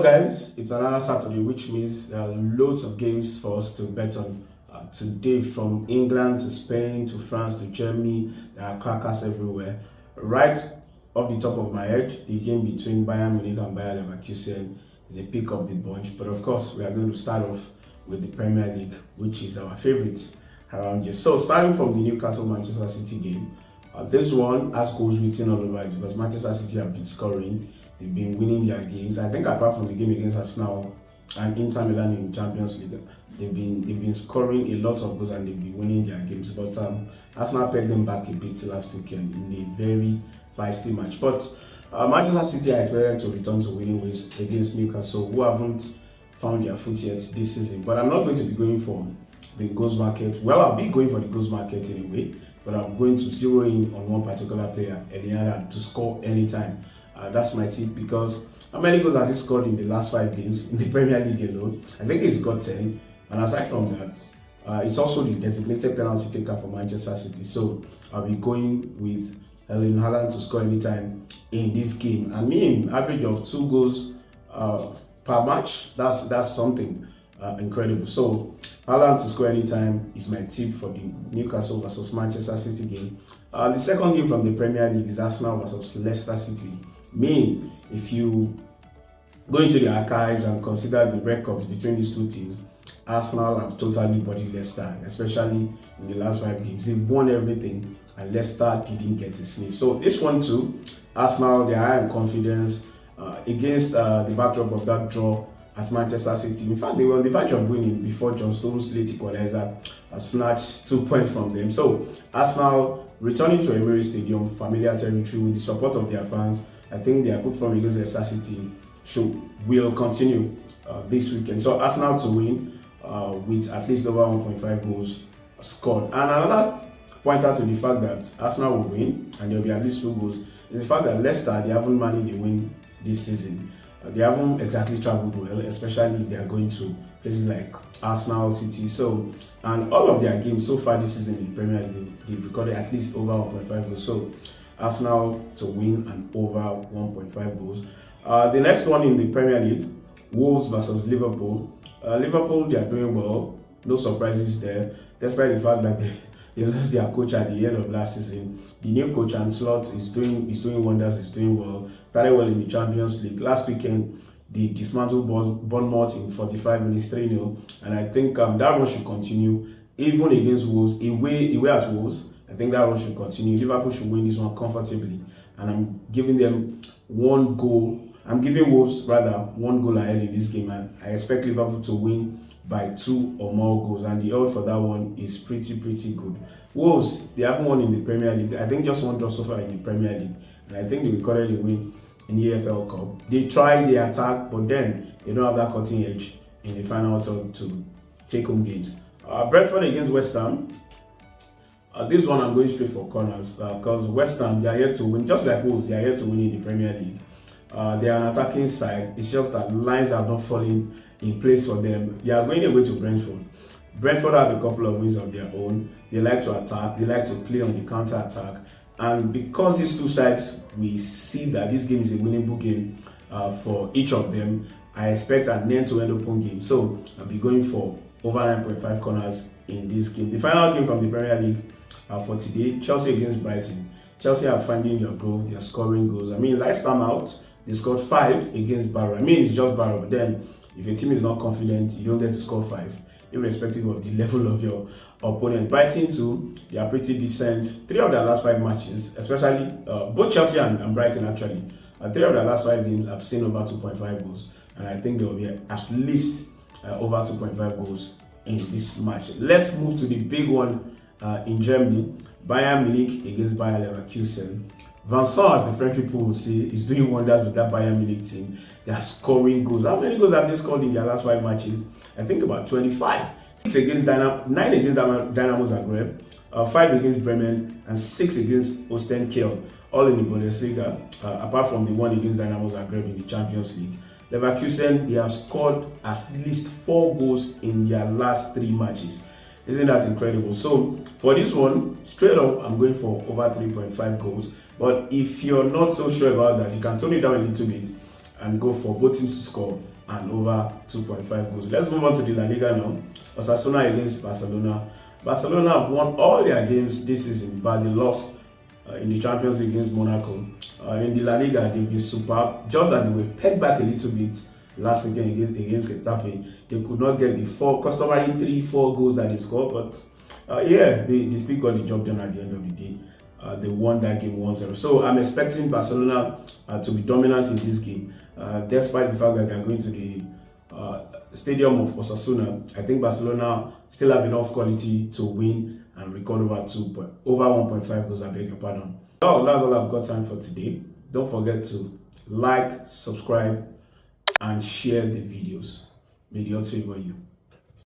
guys, it's another Saturday, which means there are loads of games for us to bet on today, from England to Spain to France to Germany. There are crackers everywhere. Right off the top of my head, the game between Bayern Munich and Bayer Leverkusen is a pick of the bunch. But of course, we are going to start off with the Premier League, which is our favourites around here. So starting from the Newcastle-Manchester City game, this one has goals written all over it because Manchester City have been scoring. They've been winning their games. I think apart from the game against Arsenal and Inter Milan in Champions League, they've been scoring a lot of goals and they've been winning their games. But Arsenal pegged them back a bit last weekend in a very feisty match. But Manchester City are expected to return to winning ways against Newcastle, who haven't found their foot yet this season. But I'm not going to be going for the goals market. Well, I'll be going for the goals market in a way, but I'm going to zero in on one particular player, Eliana, to score anytime. That's my tip, because how many goals has he scored in the last 5 games in the Premier League alone? I think he's got 10. And aside from that, it's also the designated penalty taker for Manchester City. So I'll be going with Erling Haaland to score anytime in this game. I mean, average of 2 goals per match. That's something incredible. So Haaland to score anytime is my tip for the Newcastle versus Manchester City game. The second game from the Premier League is Arsenal versus Leicester City. If you go into the archives and consider the records between these two teams, Arsenal have totally bodied Leicester, especially in the last 5 games. They've won everything and Leicester didn't get a sniff. So this one too, Arsenal, they are high in confidence against the backdrop of that draw at Manchester City. In fact, they were on the verge of winning before John Stones' late equalizer snatched 2 points from them. So Arsenal returning to Emirates Stadium, familiar territory, with the support of their fans. I think their good form against Leicester City will continue this weekend. So Arsenal to win with at least over 1.5 goals scored. And another pointer to the fact that Arsenal will win and there will be at least 2 goals is the fact that Leicester, they haven't managed a win this season. They haven't exactly traveled well, especially if they are going to places like Arsenal, City. So, and all of their games so far this season in the Premier League, they've recorded at least over 1.5 goals. So Arsenal to win and over 1.5 goals. The next one in the Premier League, Wolves versus Liverpool. Liverpool, they are doing well. No surprises there, despite the fact that they lost their coach at the end of last season. The new coach Ancelotti is doing wonders. He's doing well. Started well in the Champions League. Last weekend, they dismantled Bournemouth in 45 minutes, 3-0. And I think that one should continue, even against Wolves, away at Wolves. I think that one should continue. Liverpool should win this one comfortably. And I'm giving them 1 goal. I'm giving Wolves, rather, 1 goal ahead in this game. And I expect Liverpool to win by 2 or more goals. And the odds for that one is pretty good. Wolves, they haven't won in the Premier League. I think just 1 draw so far in the Premier League. And I think they recorded a win in the EFL Cup. They tried the attack, but then they don't have that cutting edge in the final third to take home games. Brentford against West Ham. This one I'm going straight for corners because West Ham, they are here to win, just like Wolves, they are here to win in the Premier League. They are an attacking side. It's just that lines have not fallen in place for them. They are going away to Brentford. Brentford have a couple of wins of their own. They like to attack. They like to play on the counter attack. And because these two sides, we see that this game is a winnable game for each of them, I expect an end-to-end open game. So I'll be going for over 9.5 corners in this game. The final game from the Premier League for today, Chelsea against Brighton. Chelsea are finding their growth. They are scoring goals. I mean, last time out, they scored 5 against Barrow. I mean, it's just Barrow, but then if your team is not confident, you don't get to score 5, irrespective of the level of your opponent. Brighton too, they are pretty decent. 3 of their last 5 matches, especially both Chelsea and Brighton actually, 3 of their last 5 games have seen over 2.5 goals. And I think there will be at least over 2.5 goals in this match. Let's move to the big one in Germany. Bayern Munich against Bayer Leverkusen. Vincent, as the French people would say, is doing wonders with that Bayern Munich team. They are scoring goals. How many goals have they scored in their last 5 matches? I think about 25. 9 against Dynamo Zagreb, 5 against Bremen, and 6 against Holstein Kiel, all in the Bundesliga, apart from the one against Dynamo Zagreb in the Champions League. Leverkusen, they have scored at least 4 goals in their last 3 matches. Isn't that incredible? So for this one, straight up, I'm going for over 3.5 goals. But if you're not so sure about that, you can tone it down a little bit and go for both teams to score and over 2.5 goals. Let's move on to the La Liga now. Osasuna against Barcelona. Barcelona have won all their games this season, but they lost in the Champions League against Monaco. In the La Liga, they've been superb. Just that they were pegged back a little bit last weekend against Getafe. They could not get the customary 3-4 goals that they scored, but they still got the job done at the end of the day. They won that game 1-0. So I'm expecting Barcelona to be dominant in this game, despite the fact that they're going to the stadium of Osasuna. I think Barcelona still have enough quality to win and record over 1.5 goals. I beg your pardon. Well, that's all I've got time for today. Don't forget to like, subscribe, and share the videos. May the odds favor you.